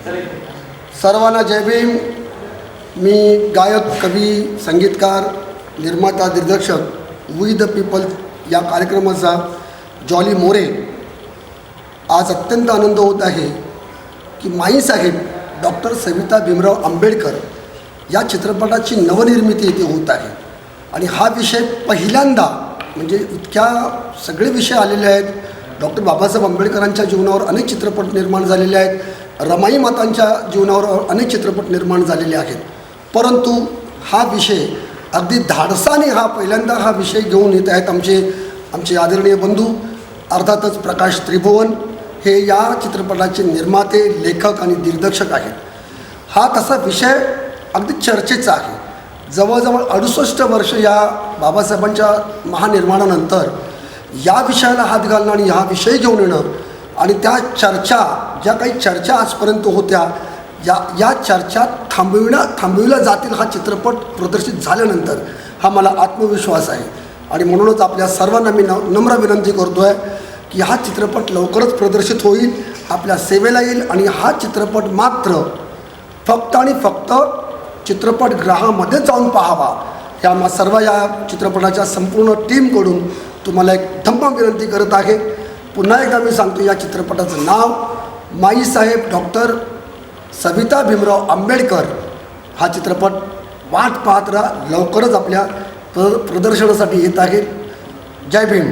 सर्वांना जय भीम। मी गायक, कवी, संगीतकार, निर्माता, दिग्दर्शक वी द पीपल या कार्यक्रमाचा जॉली मोरे। आज अत्यंत आनंद होत आहे की माईसाहेब डॉक्टर सविता भीमराव आंबेडकर या चित्रपटाची नवनिर्मिती इथे होत आहे आणि हा विषय पहिल्यांदा म्हणजे इतक्या सगळे विषय आलेले आहेत। डॉक्टर बाबासाहेब आंबेडकरांच्या जीवनावर अनेक चित्रपट निर्माण झालेले आहेत, रमाई मातांच्या जीवनावर अनेक चित्रपट निर्माण झालेले आहेत, परंतु हा विषय अगदी धाडसाने पहिल्यांदा हा विषय घेऊन येत आहेत आमचे आदरणीय बंधू, अर्थातच प्रकाश त्रिभुवन हे या चित्रपटाचे निर्माते, लेखक आणि दिग्दर्शक आहेत। हा तसा विषय अगदी चर्चेचा आहे। जवळजवळ 68 वर्ष या बाबासाहेबांच्या महानिर्माणानंतर या विषयाला हात घालणं आणि हा विषय घेऊन येणं आणि त्या चर्चा, ज्या काही चर्चा आजपर्यंत होत्या, या चर्चा थांबविल्या जातील हा चित्रपट प्रदर्शित झाल्यानंतर हा मला आत्मविश्वास आहे। आणि म्हणूनच आपल्या सर्वांना मी नम्र विनंती करतो आहे की हा चित्रपट लवकरच प्रदर्शित होईल, आपल्या सेवेला येईल आणि हा चित्रपट मात्र फक्त आणि फक्त चित्रपटगृहामध्ये जाऊन पाहावा ह्या सर्व या चित्रपटाच्या संपूर्ण टीमकडून तुम्हाला एक धम्म विनंती करत आहे। पुन्हा एकदा मी सांगतो, या चित्रपटाचं नाव माईसाहेब डॉक्टर सविता भीमराव आंबेडकर। हा चित्रपट वाट पाहत राहा, लवकरच आपल्या प्रदर्शनासाठी येत आहे। जय भीम।